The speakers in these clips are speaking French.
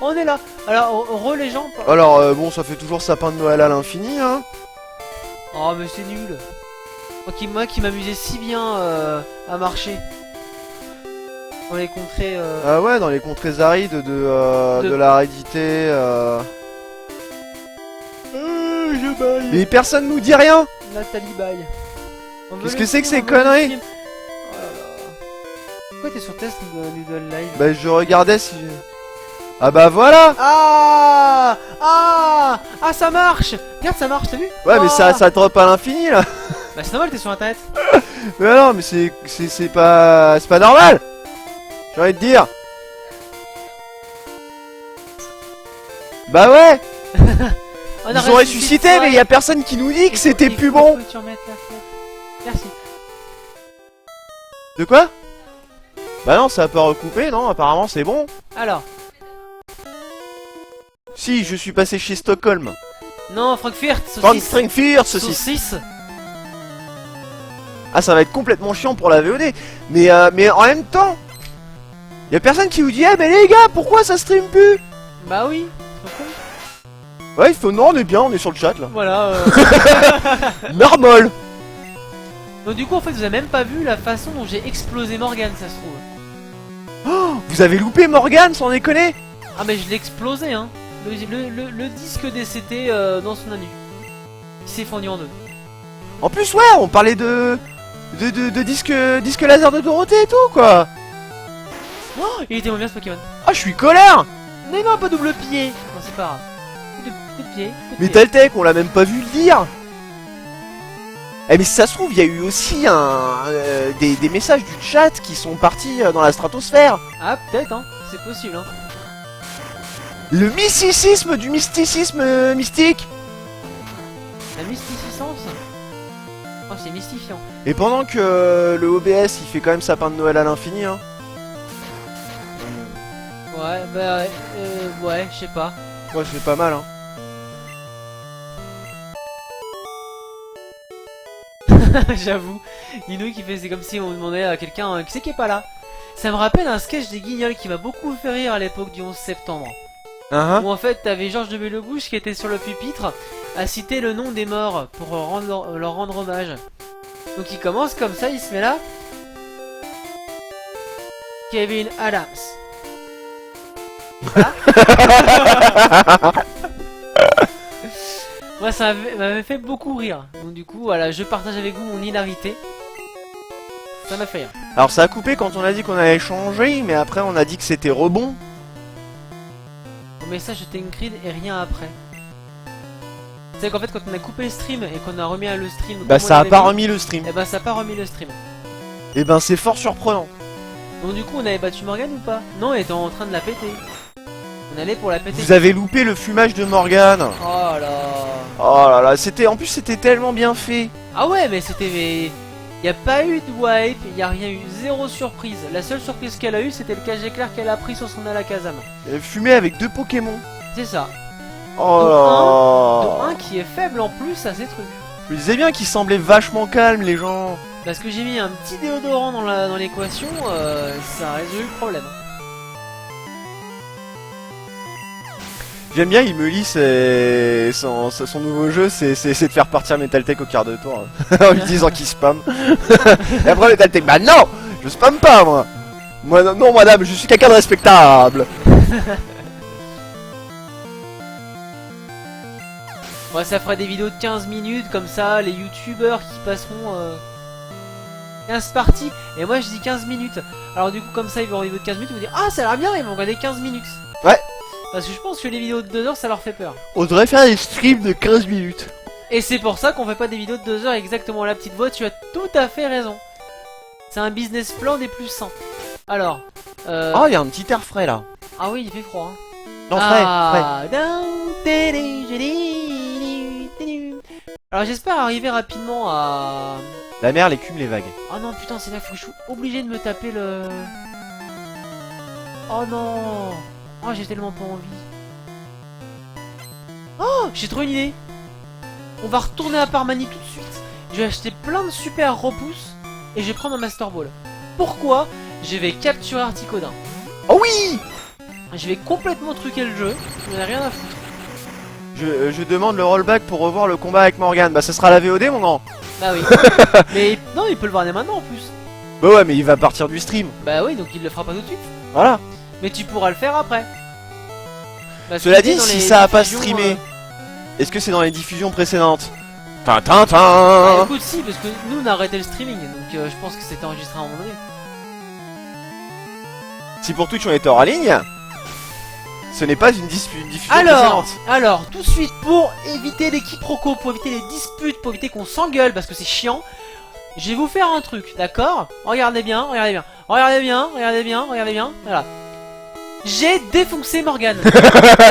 On est là. Alors, les gens. Alors, bon, ça fait toujours sapin de Noël à l'infini, hein. Oh, mais c'est nul. Moi qui m'amusais si bien à marcher. Dans les contrées. Ah ouais, dans les contrées arides de l'aridité. Je baille. Mais personne nous dit rien. Nathalie baille. Qu'est-ce que c'est que ces conneries? Oh là là. Pourquoi t'es sur test Noodle Live? Bah, je regardais si. Ah bah voilà. Ah, ça marche. Regarde, ça marche, t'as vu? Ouais, mais ça drop à l'infini là. Bah c'est normal, t'es sur internet. Mais non, mais c'est pas normal. J'ai envie de dire. Bah ouais. Ils ont ressuscité, mais y a personne qui nous dit que c'était plus bon. Faut que tu remettes la fenêtre. Merci. De quoi? Bah non, ça a pas recoupé, non, apparemment c'est bon. Alors. Si, je suis passé chez Stockholm. Non, Frankfurt, saucisse. Frankfurt, saucisse. Ah, ça va être complètement chiant pour la VOD. Mais en même temps, y a personne qui vous dit, ah mais les gars, pourquoi ça stream plus? Bah oui, trop con. Ouais, il faut, non, on est bien, on est sur le chat là. Voilà. Marmol. Donc du coup, en fait, vous avez même pas vu la façon dont j'ai explosé Morgane, ça se trouve. Oh, vous avez loupé Morgane, sans déconner. Ah mais je l'ai explosé, hein. Le disque DCT dans son anus. Il s'est fondu en deux. En plus, ouais, on parlait de disque laser de Dorothée et tout, quoi. Oh, il était moins bien ce Pokémon. Ah, je suis colère. Mais non, pas double pied. Non, c'est pas grave. Coup de pied. Mais Taltech, on l'a même pas vu le dire. Eh mais si ça se trouve, il y a eu aussi des messages du chat qui sont partis dans la stratosphère. Ah, peut-être, hein. C'est possible, hein. Le mysticisme du mysticisme mystique. La mystificence. Oh, c'est mystifiant. Et pendant que le OBS, il fait quand même sapin de Noël à l'infini, hein. Ouais, bah, ouais, je sais pas. Ouais, c'est pas mal, hein. J'avoue. Inou qui fait, c'est comme si on demandait à quelqu'un qui c'est qui est pas là. Ça me rappelle un sketch des Guignols qui m'a beaucoup fait rire à l'époque du 11 septembre. Où en fait t'avais Georges de Bellebouche qui était sur le pupitre à citer le nom des morts pour leur rendre hommage. Donc il commence comme ça, il se met là. Kevin Adams. Voilà. Moi ça m'avait fait beaucoup rire. Donc du coup voilà, je partage avec vous mon hilarité. Ça m'a fait rire. Alors ça a coupé quand on a dit qu'on allait changer, mais après on a dit que c'était rebond. Mon message était une cride et rien après. C'est qu'en fait quand on a coupé le stream et qu'on a remis le stream... Bah ça a pas remis le stream. Et bah ça a pas remis le stream. Et ben c'est fort surprenant. Donc du coup on avait battu Morgane ou pas? Non, elle était en train de la péter. On allait pour la péter. Vous avez loupé le fumage de Morgane. Oh là. Oh là là, c'était en plus c'était tellement bien fait. Ah ouais mais c'était... Y a pas eu de wipe, y a rien eu, zéro surprise. La seule surprise qu'elle a eu c'était le cage éclair qu'elle a pris sur son Alakazam. Elle fumait avec 2 Pokémon. C'est ça. Oh Dont là. un qui est faible en plus à ces trucs. Je me disais bien qu'ils semblaient vachement calmes les gens. Parce que j'ai mis un petit déodorant dans l'équation, ça a résolu le problème. J'aime bien, il me lit son nouveau jeu, c'est de faire partir Metaltech au quart de tour. En lui disant qu'il spam. Et après Metaltech, bah non, je spamme pas moi. Moi non madame, je suis quelqu'un de respectable. Moi ça fera des vidéos de 15 minutes comme ça, les youtubeurs qui passeront 15 parties. Et moi je dis 15 minutes. Alors du coup comme ça ils vont en vidéo de 15 minutes, ils vont dire ah ça a l'air bien, ils vont regarder 15 minutes. Ouais. Parce que je pense que les vidéos de 2 heures ça leur fait peur. On devrait faire des streams de 15 minutes. Et c'est pour ça qu'on fait pas des vidéos de 2 heures exactement la petite voix, tu as tout à fait raison. C'est un business plan des plus sains. Alors, Oh, il y a un petit air frais là. ah oui, il fait froid. Hein. Non, frais, Alors j'espère arriver rapidement à... La mer, l'écume, les vagues. Oh non, putain, c'est là que je suis obligé de me taper le... Oh non. Oh, j'ai tellement pas envie. Oh, j'ai trop une idée. On va retourner à Parmanie tout de suite. Je vais acheter plein de super repousses et je vais prendre un Master Ball. Pourquoi? Je vais capturer Articodin. Oh oui. Je vais complètement truquer le jeu, j'en ai rien à foutre. Je demande le rollback pour revoir le combat avec Morgane. Bah ça sera la VOD mon grand. Bah oui. Mais non, il peut le voir dès maintenant en plus. Bah ouais mais il va partir du stream. Bah oui, donc il le fera pas tout de suite. Voilà. Mais tu pourras le faire après. Parce Cela que dit, dans si les ça a pas diffusions, streamé, est-ce que c'est dans les diffusions précédentes? Bah, Tintin. écoute, si, parce que nous on a arrêté le streaming, donc je pense que c'était enregistré à un moment donné. Si pour Twitch on était hors ligne, ce n'est pas une diffusion Alors, précédente. tout de suite, pour éviter les quiproquos, pour éviter les disputes, pour éviter qu'on s'engueule, parce que c'est chiant, je vais vous faire un truc, d'accord? Regardez bien, regardez bien, regardez bien, regardez bien, regardez bien, voilà. J'ai défoncé Morgane.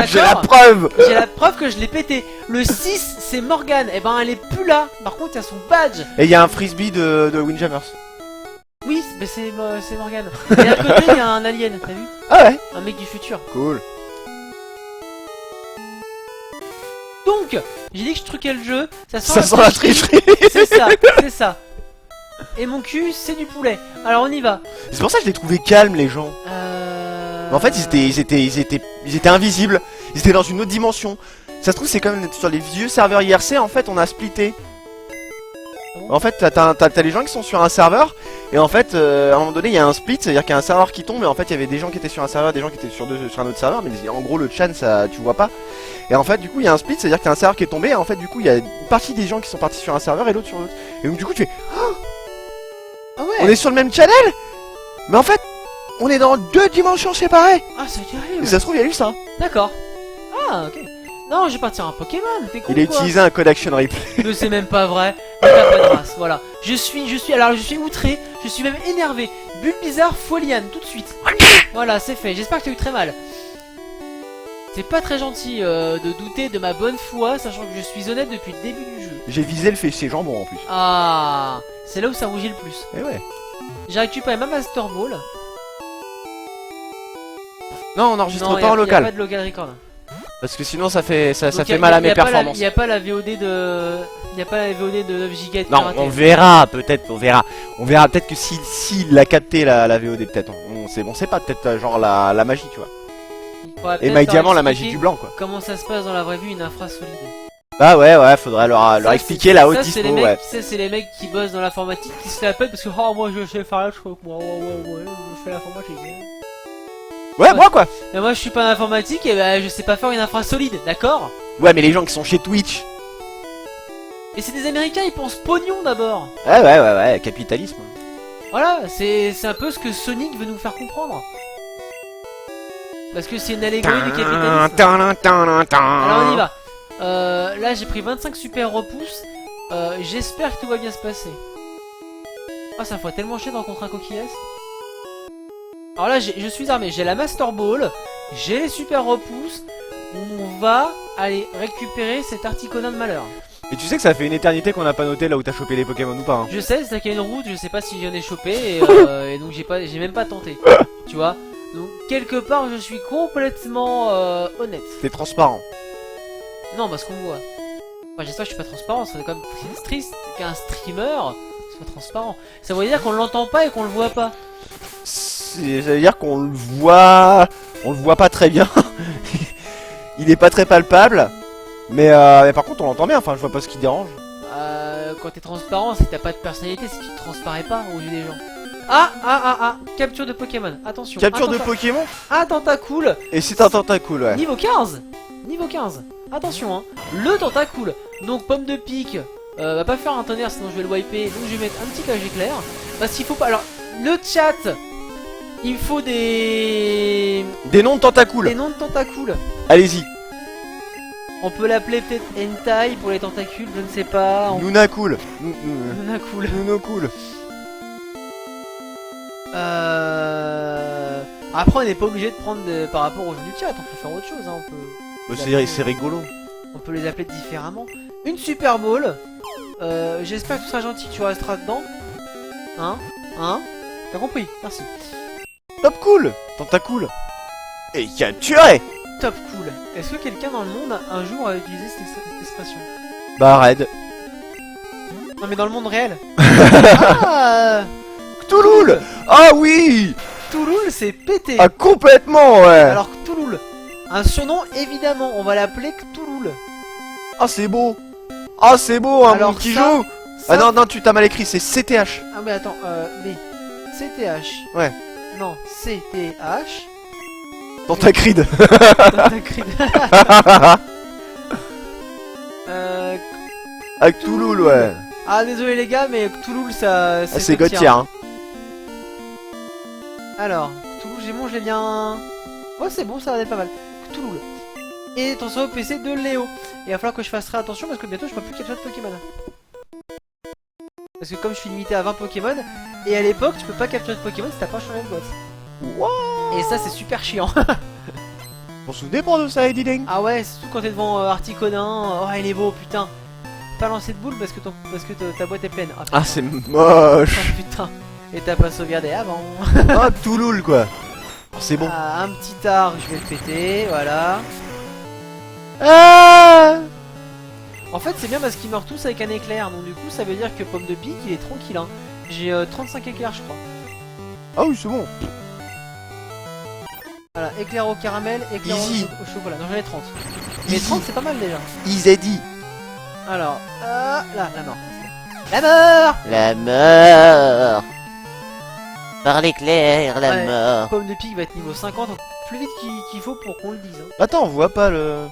J'ai la preuve. J'ai la preuve que je l'ai pété. Le 6, c'est Morgane. Et ben, elle est plus là. Par contre, il y a son badge. Et il y a un frisbee de Windjammers. Oui, mais c'est Morgane. Et à côté, il y a un alien, t'as vu? Ah ouais. Un mec du futur. Cool. Donc, j'ai dit que je truquais le jeu. Ça sent la tricherie. C'est ça, c'est ça. Et mon cul, c'est du poulet. Alors, on y va. C'est pour ça que je les trouvais calmes, les gens. Mais en fait, ils étaient invisibles. Ils étaient dans une autre dimension. Ça se trouve, c'est comme sur les vieux serveurs IRC. En fait, on a splitté. En fait, t'as les gens qui sont sur un serveur. Et en fait, à un moment donné, il y a un split. C'est-à-dire qu'il y a un serveur qui tombe. Et en fait, il y avait des gens qui étaient sur un serveur, des gens qui étaient sur un autre serveur. Mais en gros, le chan, ça, tu vois pas. Et en fait, du coup, il y a un split. C'est-à-dire qu'il y a un serveur qui est tombé. Et en fait, du coup, il y a une partie des gens qui sont partis sur un serveur et l'autre sur l'autre. Et donc, du coup, tu fais. Ah ouais. On est sur le même channel. Mais en fait, on est dans deux dimensions séparées. Ah, c'est terrible. Et ça se trouve, il y a eu ça. D'accord. Ah, ok. Non, je vais partir un Pokémon. T'es con, Il a quoi. utilisé un code action replay. Mais c'est même pas vrai. Mais t'as pas de race. Voilà. Je suis outré. Je suis même énervé. Bulbizarre, Foliane, tout de suite. Voilà, c'est fait. J'espère que t'as eu très mal. C'est pas très gentil de douter de ma bonne foi, sachant que je suis honnête depuis le début du jeu. J'ai visé le fessier jambon en plus. Ah, c'est là où ça rougit le plus. Eh ouais. J'ai récupéré ma Master Ball. Non, on n'enregistre Non, pas en local. Y a pas de local record. Parce que sinon ça fait Donc, mal à mes performances. Il y a pas la VOD de 9 gigas de Non, piraté. on verra peut-être, on verra peut-être que s'il a capté la VOD peut-être. On sait pas, peut-être genre la magie, tu vois. Il faudra Et peut-être My leur Diamant, la expliquer magie du blanc quoi. Comment ça se passe dans la vraie vie, une infra solide. Bah ouais, faudrait leur Ça, expliquer la haute ça, dispo, c'est les mecs, ouais. ça, c'est les mecs qui bossent dans l'informatique qui se la pètent parce que oh moi je sais faire la chose, moi je fais l'informatique. Ouais, moi quoi. Mais moi je suis pas en informatique et bah, je sais pas faire une infra solide, d'accord? Ouais, mais les gens qui sont chez Twitch. Et c'est des Américains, ils pensent pognon d'abord. Ouais, capitalisme. Voilà, c'est un peu ce que Sonic veut nous faire comprendre. Parce que c'est une allégorie du capitalisme. Alors on y va. Là j'ai pris 25 super repousses. J'espère que tout va bien se passer. Ah, ça me ferait tellement chier de rencontrer un coquillesse. Alors là je suis armé, j'ai la Master Ball, j'ai les super repousses. On va aller récupérer cet Articuno de malheur. Et tu sais que ça fait une éternité qu'on n'a pas noté là où t'as chopé les Pokémon ou pas hein. Je sais, c'est ça qu'il y a une route, je sais pas si j'en ai chopé et donc j'ai même pas tenté. Tu vois. Donc quelque part je suis complètement honnête. T'es transparent. Non, parce qu'on me voit. Enfin, j'espère que je suis pas transparent, ça serait quand même triste qu'un streamer soit transparent. Ça veut dire qu'on l'entend pas et qu'on le voit pas. Ça veut dire qu'on le voit pas très bien. Il est pas très palpable. Mais par contre on l'entend bien, enfin je vois pas ce qui dérange. Quand t'es transparent, c'est que t'as pas de personnalité, c'est que tu transparaît pas aux yeux des gens. Ah, capture de Pokémon, attention. Capture de Pokémon. Ah, Tentacool. Et c'est un tentacule, ouais. Niveau 15. Niveau 15. Attention, hein. Le Tentacool. Donc, pomme de pique. Va pas faire un tonnerre, sinon je vais le wiper. Donc, je vais mettre un petit cage éclair. Parce qu'il faut pas. Alors, le chat. Il me faut des noms de tentacules. Des noms de Tentacool. Allez-y. On peut l'appeler peut-être Hentai pour les tentacules, je ne sais pas. Nunacool. Nunacool. Nunocool. Après, on n'est pas obligé de prendre par rapport aux jeux du chat, on peut faire autre chose, hein. On peut... C'est rigolo. On peut les appeler différemment. Une Super Ball. J'espère que tu seras gentil, tu resteras dedans. Hein? T'as compris? Merci. Top cool. Tentacool. Et capturé. Top cool. Est-ce que quelqu'un dans le monde un jour a utilisé cette expression? Bah Red. Non mais dans le monde réel. Ah Cthulhu. Ah oui. Touloul c'est pété. Ah, complètement, ouais. Alors Touloul, un surnom évidemment, on va l'appeler Touloul. Ah, c'est beau. Ah, c'est beau, un Alors bon petit ça, jeu. ça- Ah non, non, tu t'as mal écrit, c'est CTH. Ah mais attends, mais CTH. Ouais. Non, CTH. Dans ta cride. Dans ta cride. Avec Touloul, ouais. Ah désolé les gars, mais Touloul ça... Ah, c'est Gauthier, hein. Alors, Touloul, je l'ai bien... Ouais c'est bon, ça va être pas mal. Touloul. Et ton solo PC de Léo. Et il va falloir que je fasse très attention parce que bientôt je peux plus capturer de Pokémon. Parce que comme je suis limité à 20 Pokémon, et à l'époque tu peux pas capturer de Pokémon si t'as pas changé de boîte. Wow. Et ça c'est super chiant. On se souvenez de ça, Eddie Ding? Ah ouais, surtout quand t'es devant Articonin. Oh il est beau, putain. Pas lancer de boule parce que, ta boîte est pleine. Ah, c'est moche. Oh, putain. Et t'as pas sauvegardé avant. Ah, Touloul, quoi. Oh, c'est bon. Ah, un petit art, je vais le péter, voilà. Ah. En fait c'est bien parce qu'ils meurent tous avec un éclair. Donc du coup ça veut dire que Pomme de Pique il est tranquille hein. J'ai 35 éclairs je crois. Ah oui, c'est bon. Voilà, éclair au caramel, éclair Easy. au chocolat. Non j'en ai 30. Mais Easy. 30 c'est pas mal déjà. Easy. Alors, là, la mort. La mort. La mort. Par l'éclair, la Ouais. mort. Pomme de Pique va être niveau 50, donc plus vite qu'il faut pour qu'on le dise. Hein. Attends, on voit pas le...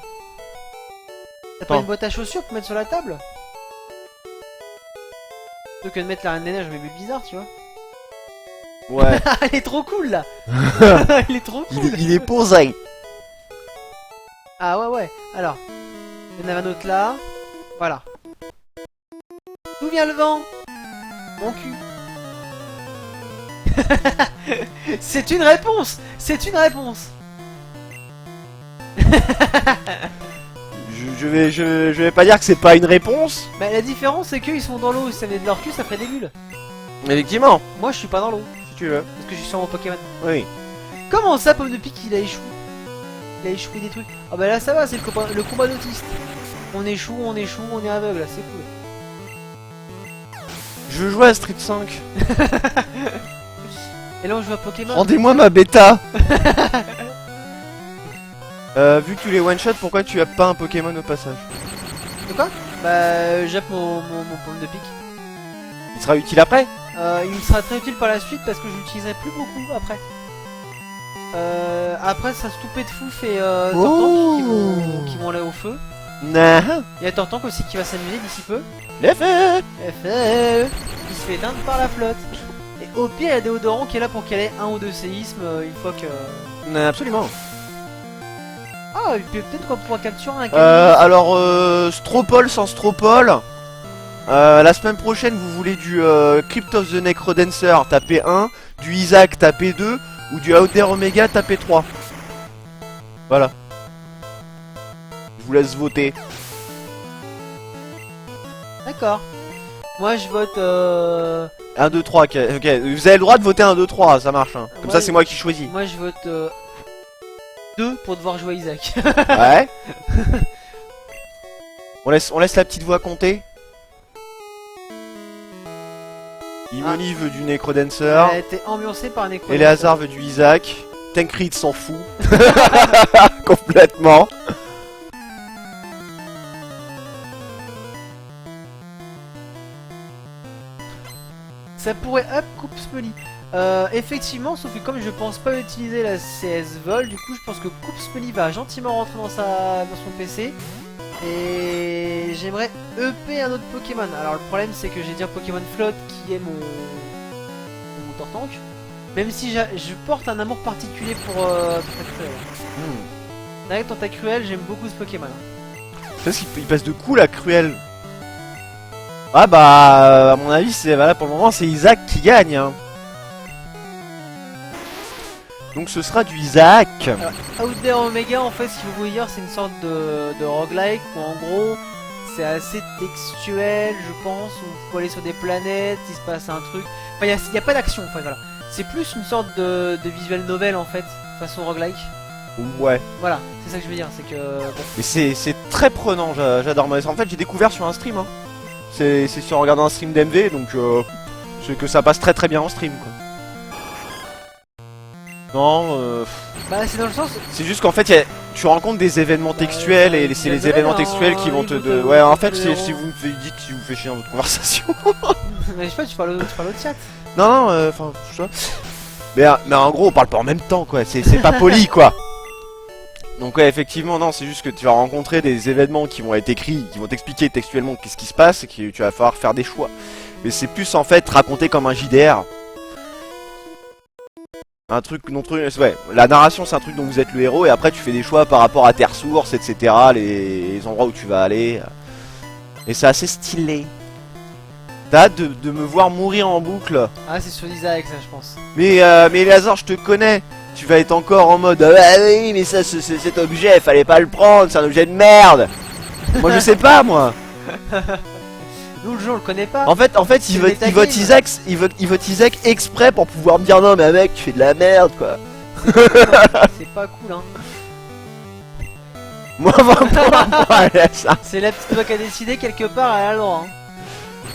T'as pas une boîte à chaussures pour mettre sur la table? Plutôt que de mettre la Reine des Neiges, mais bizarre, tu vois. Ouais. Elle est trop cool là. Elle est trop cool. il est posé. Ah ouais. Alors, il y en a un autre là. Voilà. D'où vient le vent? Mon cul. C'est une réponse. C'est une réponse. Je vais pas dire que c'est pas une réponse. Bah la différence c'est qu'ils sont dans l'eau. Si ça venait de leur cul, ça ferait des bulles. Effectivement. Moi je suis pas dans l'eau. Si tu veux. Parce que je suis sur mon Pokémon. Oui. Comment ça, Pomme de Pique, il a échoué? Il a échoué des trucs. Ah bah là ça va, c'est le combat d'autiste. On échoue, on est aveugle, là, c'est cool. Je veux jouer à Street 5. Et là on joue à Pokémon. Rendez-moi ma bêta. Vu que tu les one shot, pourquoi tu as pas un Pokémon au passage? De quoi? Bah j'appe mon Pomme de Pique. Il sera utile après? Il me sera très utile par la suite parce que je l'utiliserai plus beaucoup après. Après ça se toupet de fouf et Tortank qui vont aller au feu. Nah. Il y a Tortank aussi qui va s'amuser d'ici peu. L'effet. Il se fait éteindre par la flotte. Et au pire il y a Déodorant qui est là pour caler un ou deux séismes une fois que... Absolument. Ah et puis peut-être qu'on pourra capturer un canon. Alors, Stropole sans Stropole. La semaine prochaine, vous voulez du Crypt of the Necrodancer, tapez 1. Du Isaac, tapez 2. Ou du Outer Omega, tapez 3. Voilà. Je vous laisse voter. D'accord. Moi je vote 1, 2, 3, ok. Vous avez le droit de voter 1, 2, 3, ça marche. Hein. Comme Ouais. ça, c'est moi qui choisis. Moi je vote 2 pour devoir jouer Isaac. Ouais. On laisse la petite voix compter. Imoni veut du Necrodancer. Elle a été ambiancée par un écran. Eleazar veut du Isaac. Tancred s'en fout. Complètement. Ça pourrait up Coupe Smolly. Effectivement, sauf que comme je pense pas utiliser la CS Vol, du coup je pense que Coupe Smolly va gentiment rentrer dans son PC. Et j'aimerais EP un autre Pokémon. Alors le problème c'est que j'ai déjà Pokémon Flotte qui est mon Tortank. Même si je porte un amour particulier pour Tentacruel. Avec Tentacruel, j'aime beaucoup ce Pokémon. Parce qu'il passe de cool à Cruel. Ah bah à mon avis c'est voilà pour le moment c'est Isaac qui gagne hein. Donc ce sera du Isaac. Out There Omega en fait si vous voulez dire c'est une sorte de roguelike où en gros c'est assez textuel je pense où il faut aller sur des planètes, il se passe un truc. Enfin il n'y a pas d'action en fait voilà. C'est plus une sorte de visual novel en fait façon roguelike. Ouais. Voilà c'est ça que je veux dire c'est que bon. Mais c'est très prenant j'adore. En fait j'ai découvert sur un stream hein. C'est sur en regardant un stream d'MV donc c'est que ça passe très très bien en stream quoi. Non, Bah c'est dans le sens... c'est juste qu'en fait, tu rencontres des événements textuels et c'est les événements textuels qui vont te... Ouais, en fait, si vous me dites si vous faites chier dans votre conversation. Mais je sais pas, tu parles au chat. Non, enfin, je sais pas. Mais en gros, on parle pas en même temps, quoi. C'est pas poli, quoi. Donc ouais, effectivement, non, c'est juste que tu vas rencontrer des événements qui vont être écrits, qui vont t'expliquer textuellement qu'est-ce qui se passe et que tu vas falloir faire des choix. Mais c'est plus en fait raconté comme un JDR. Un truc dont ouais, la narration c'est un truc dont vous êtes le héros et après tu fais des choix par rapport à tes ressources, etc. Les endroits où tu vas aller. Et c'est assez stylé. T'as hâte de me voir mourir en boucle. Ah c'est sur Isaac ça je pense. Mais Lazare, je te connais. Tu vas être encore en mode ah oui mais ça cet objet fallait pas le prendre, c'est un objet de merde. Moi je sais pas moi. Nous le jeu on le connaît pas. En fait il vote Isaac exprès pour pouvoir me dire non mais mec tu fais de la merde quoi. C'est pas cool hein. Moi ça. C'est la petite voix qui a décidé quelque part, elle a le droit hein.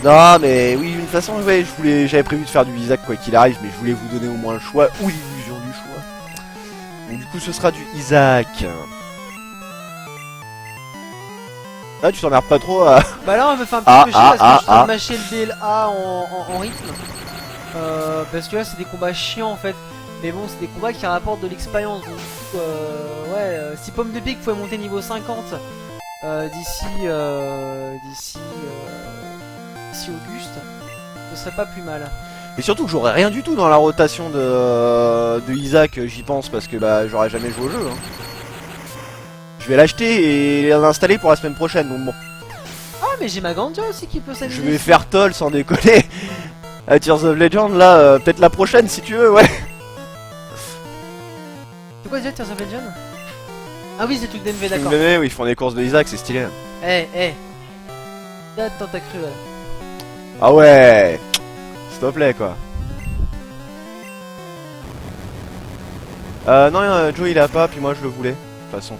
Non mais oui d'une façon ouais j'avais prévu de faire du Isaac quoi qu'il arrive mais je voulais vous donner au moins le choix ou l'illusion du choix. Donc du coup ce sera du Isaac. Ah tu t'emmerdes pas trop à... Bah là on me fait un petit peu chier parce que je suis en train de mâcher le DLA en rythme. Parce que là c'est des combats chiants en fait. Mais bon c'est des combats qui rapportent de l'expérience. Donc du coup ouais si Pomme de Pique pouvait monter niveau 50 d'ici Auguste, ce serait pas plus mal. Et surtout que j'aurais rien du tout dans la rotation de Isaac, j'y pense, parce que bah j'aurais jamais joué au jeu. Hein. Je vais l'acheter et l'installer pour la semaine prochaine, donc bon. Ah mais j'ai ma Ganja aussi qui peut s'amuser. Je vais faire toll sans déconner. À Tears of Legend là, peut-être la prochaine si tu veux, ouais. C'est quoi déjà Tears of Legend? Ah oui c'est le truc d'MV d'accord. MV, oui, ils font des courses de Isaac, c'est stylé. Eh attends t'as cru là. Ah ouais. S'il te plaît quoi. Non, Joe il a pas, puis moi je le voulais, de toute façon.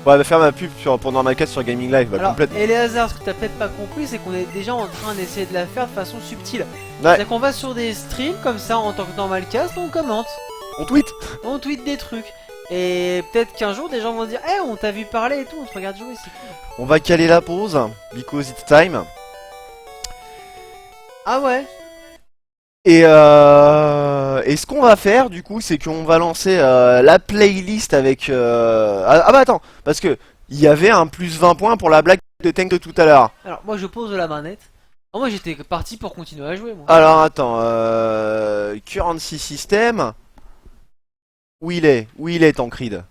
On va faire ma pub pour Normal Cat sur Gaming Live, bah, alors, complètement. et les hasards, ce que t'as peut-être pas compris, c'est qu'on est déjà en train d'essayer de la faire de façon subtile. Ouais. C'est qu'on va sur des streams comme ça en tant que Normal Cast, on commente, On tweet. on tweet des trucs. Et peut-être qu'un jour des gens vont dire on t'a vu parler et tout, on te regarde jouer, c'est cool. On va caler la pause, because it's time. Ah ouais. Et ce qu'on va faire du coup c'est qu'on va lancer la playlist avec ah bah attends parce que il y avait un plus 20 points pour la blague de Tank de tout à l'heure. Alors moi je pose de la manette. Oh, moi j'étais parti pour continuer à jouer moi. Alors attends currency system. Où il est Tancred?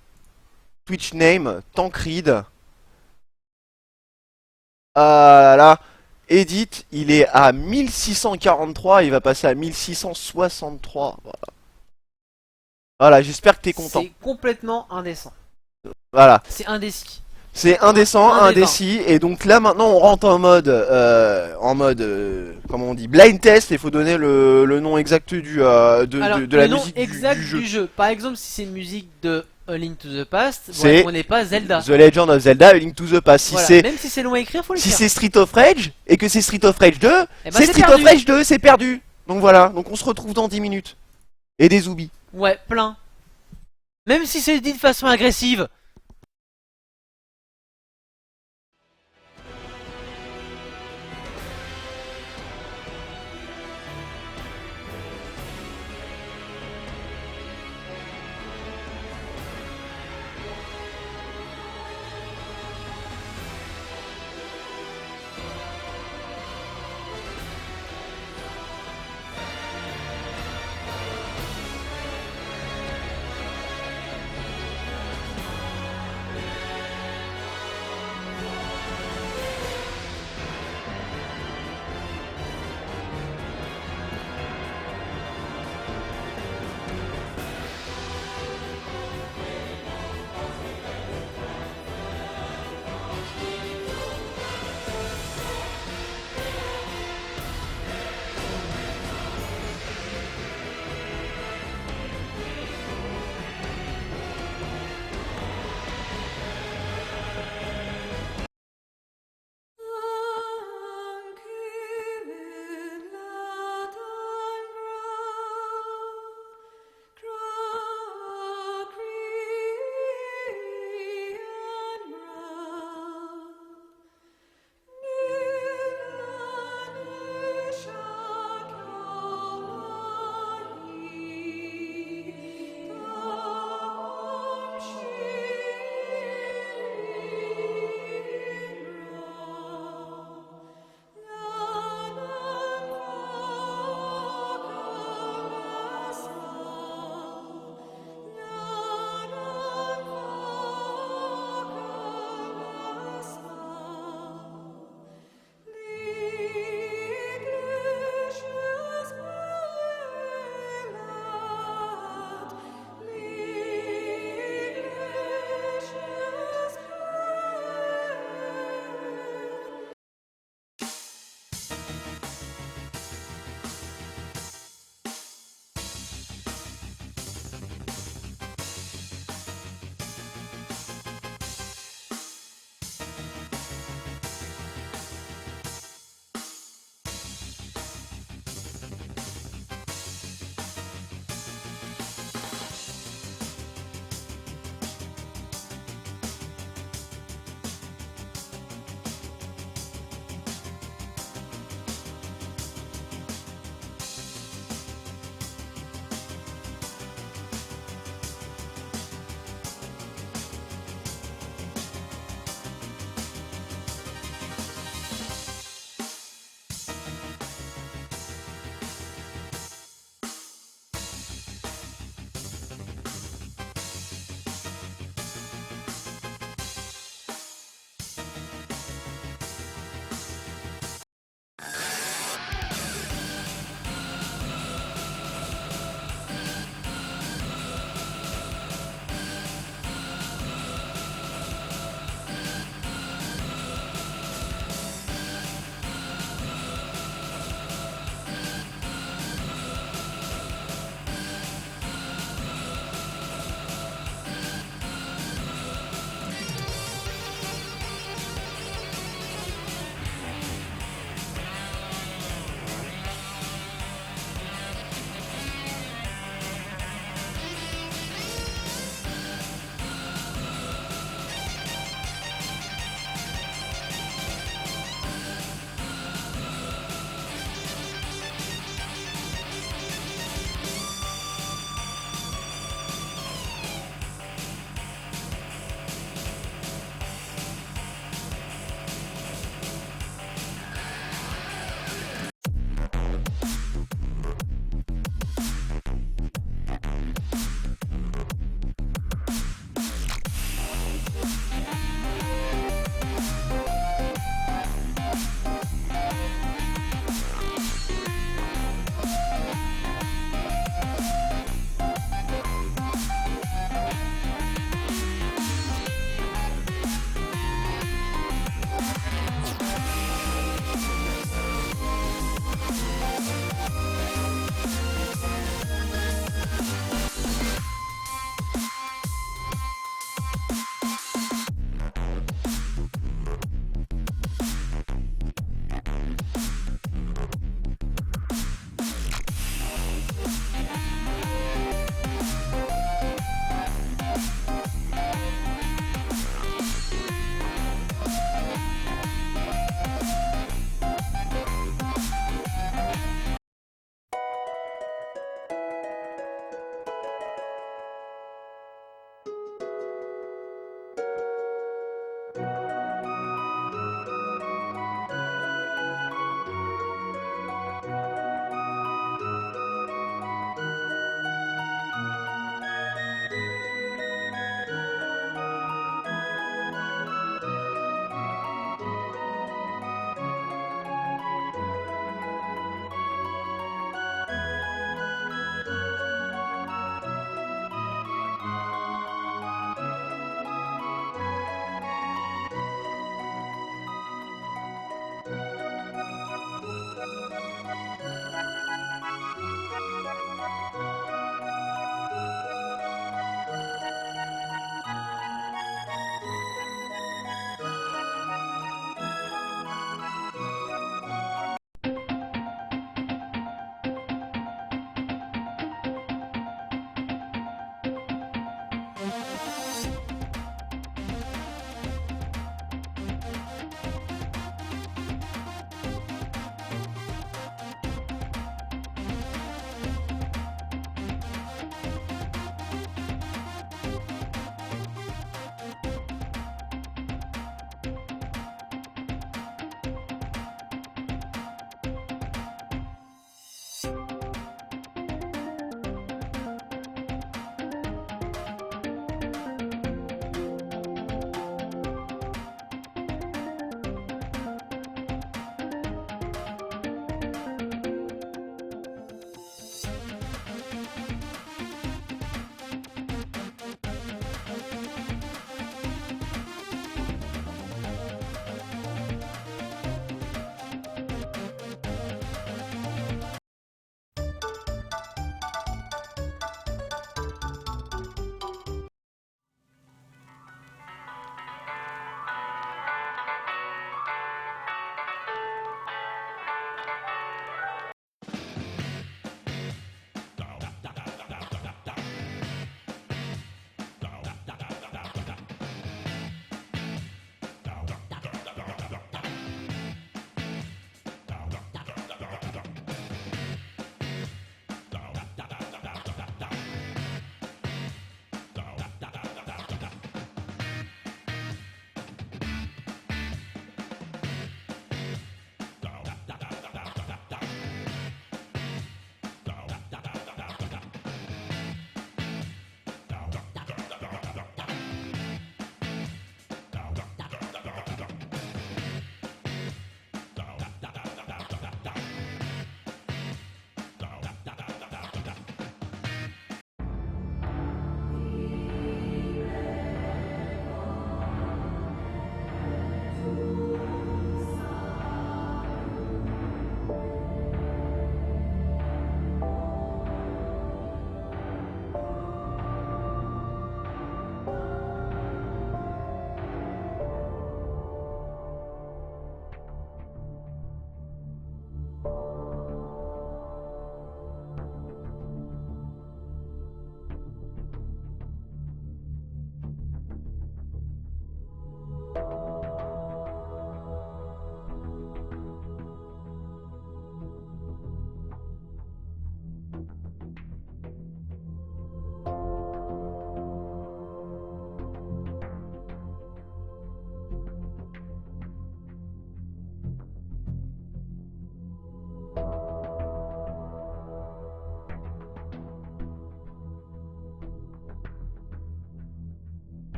Twitch name Tancred. Ah là là. Edit, il est à 1643, il va passer à 1663. Voilà, voilà j'espère que t'es content. C'est complètement indécent. Voilà. C'est indécis. C'est indécent, indécis, et donc là maintenant on rentre en mode, comment on dit, blind test, il faut donner le nom exact de la musique exact du jeu. du jeu. Par exemple si c'est une musique de A Link to the Past, C'est on n'est pas Zelda. The Legend of Zelda, A Link to the Past. Voilà, même si c'est long à écrire, faut l'écrire. Si c'est Street of Rage, et que c'est Street of Rage 2, eh ben, c'est Street of Rage 2, c'est perdu. Donc voilà, donc on se retrouve dans 10 minutes. Et des zoubis. Ouais, plein. Même si c'est dit de façon agressive.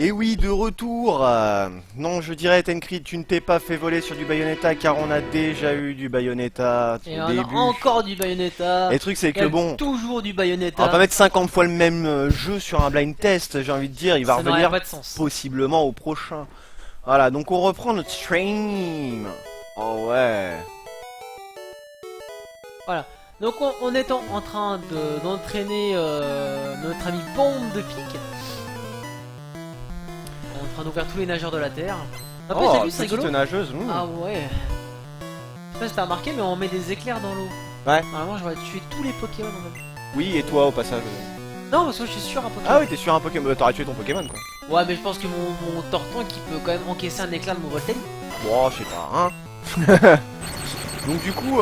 Et oui, de retour. Non, je dirais Tencrid, tu ne t'es pas fait voler sur du Bayonetta car on a déjà eu du Bayonetta Et au on début. a encore du Bayonetta. Et le truc c'est Il y que a bon, toujours du on Bayonetta. va pas mettre 50 fois le même jeu sur un blind test, j'ai envie de dire, il va Ça n'aurait revenir pas de sens. possiblement au prochain. Voilà, donc on reprend notre stream. Oh ouais. Donc on est en train d'entraîner notre ami Bombe de Pique. On est en train d'ouvrir tous les nageurs de la Terre. Après t'as vu, c'est petite rigolo. nageuse. Ah ouais. Je sais pas si t'as remarqué, mais on met des éclairs dans l'eau. Ouais. Normalement j'aurais tué tous les Pokémon en même. Oui, et toi au passage. Non, parce que je suis sûr un Pokémon. Ah oui, t'es sur un Pokémon, t'aurais tué ton Pokémon quoi. Ouais, mais je pense que mon Torton qui peut quand même encaisser un éclair de mon Voltaire. Bon, je sais pas, hein. Donc du coup,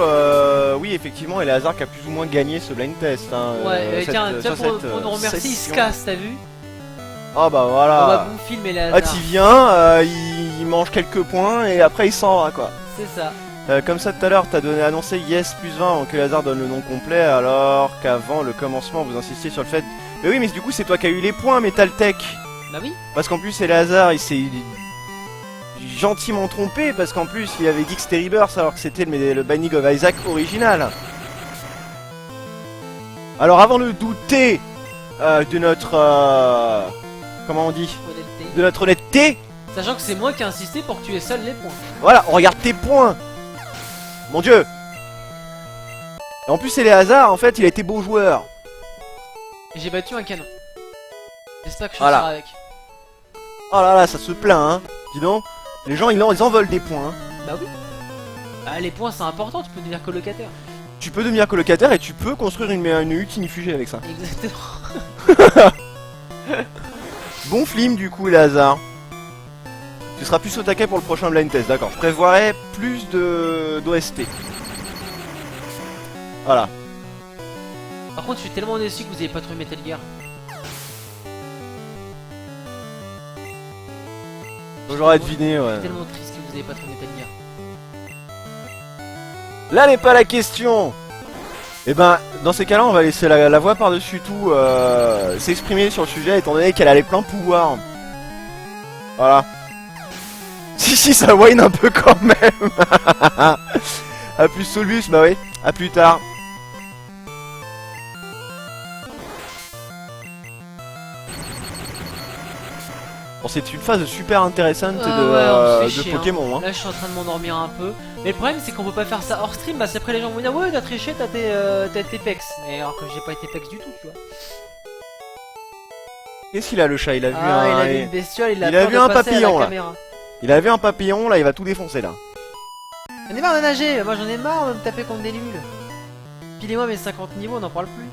oui, effectivement, Eleazar qui a plus ou moins gagné ce blind test. Hein, Ouais, tiens, sur pour cette, nous remercier, il se session. casse, t'as vu? Ah bah On va voilà. vous filmer les Ah, t'y viens, il mange quelques points et après il s'en va quoi. C'est ça. Comme ça tout à l'heure, t'as annoncé yes plus 20 avant que Eleazar donne le nom complet, alors qu'avant le commencement, vous insistiez sur le fait. Mais oui, mais du coup, c'est toi qui as eu les points, Metal Tech. Bah oui. Parce qu'en plus, Eleazar, il s'est gentiment trompé, parce qu'en plus, il avait dit que c'était Rebirth, alors que c'était le Binding of Isaac original. Alors, avant de douter de notre... comment on dit? Honnêteté. De notre honnêteté, Sachant que c'est moi qui ai insisté pour que tu aies seul les points. voilà, on regarde tes points. Mon dieu. Et en plus, Eleazar, en fait, il a été beau joueur. Et j'ai battu un canon. J'espère que je Voilà. serai avec. Oh là là, ça se plaint, hein. Dis donc, les gens, ils en veulent des points. Hein. Bah oui. Bah les points c'est important, tu peux devenir colocataire. Tu peux devenir colocataire et tu peux construire une hutte inifugée avec ça. Exactement. Bon film du coup, Eleazar. Tu seras plus au taquet pour le prochain blind test, d'accord. Je prévoirais plus d'OST. Voilà. Par contre je suis tellement déçu que vous ayez pas trouvé Metal Gear. J'aurais deviné, ouais. Je suis tellement triste que vous ayez pas trouvé Metal Gear. Là n'est pas la question. Et ben, dans ces cas-là, on va laisser la voix par-dessus tout s'exprimer sur le sujet, étant donné qu'elle a les pleins pouvoirs. Voilà. Si, ça whine un peu quand même. A plus Solus, bah oui. À plus tard. Bon, c'est une phase super intéressante on se fait de chier, Pokémon. hein. Là je suis en train de m'endormir un peu. Mais le problème c'est qu'on peut pas faire ça hors stream, bah c'est après les gens vont dire ouais t'as triché, t'as tes pecs. Mais alors que j'ai pas été pecs du tout, tu vois. Qu'est-ce qu'il a le chat? Il a vu Il a vu une bestiole, il a peur vu de un passer à la papillon, là. caméra. Il a vu un papillon, là, il va tout défoncer, là. J'en ai marre de nager, moi j'en ai marre de me taper contre des limules. Pilez-moi mes 50 niveaux, on n'en parle plus.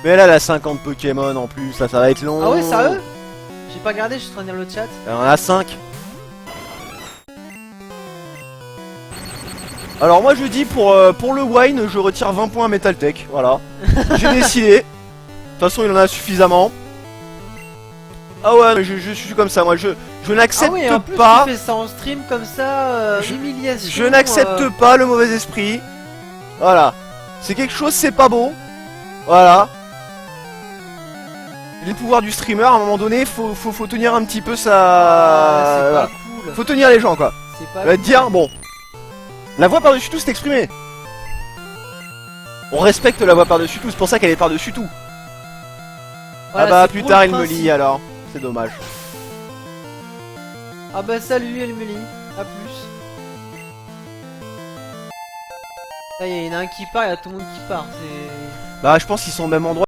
Mais là, elle a 50 Pokémon en plus, ça va être long. Ah ouais, sérieux? J'ai pas regardé, je suis en train de lire le chat. On en a 5. Alors moi je dis pour le wine, je retire 20 points à Metal Tech, voilà. J'ai décidé. De toute façon il en a suffisamment. Ah ouais, mais je suis comme ça, moi je n'accepte Ah oui, en plus, pas. tu fais ça en stream comme ça, humiliation. Je n'accepte pas le mauvais esprit. Voilà. C'est quelque chose, c'est pas beau. Voilà. Les pouvoirs du streamer, à un moment donné, faut tenir un petit peu sa... C'est voilà. pas cool. Faut tenir les gens quoi. C'est pas On va te cool. dire, bon. La voix par-dessus tout s'est exprimée. On respecte la voix par-dessus tout, c'est pour ça qu'elle est par-dessus tout. Voilà, ah bah c'est plus pour tard le il me principe. lit alors. C'est dommage. Ah bah salut Elmeli, à plus. Ça y est, il y en a un qui part, il y a tout le monde qui part. C'est... Bah je pense qu'ils sont au même endroit.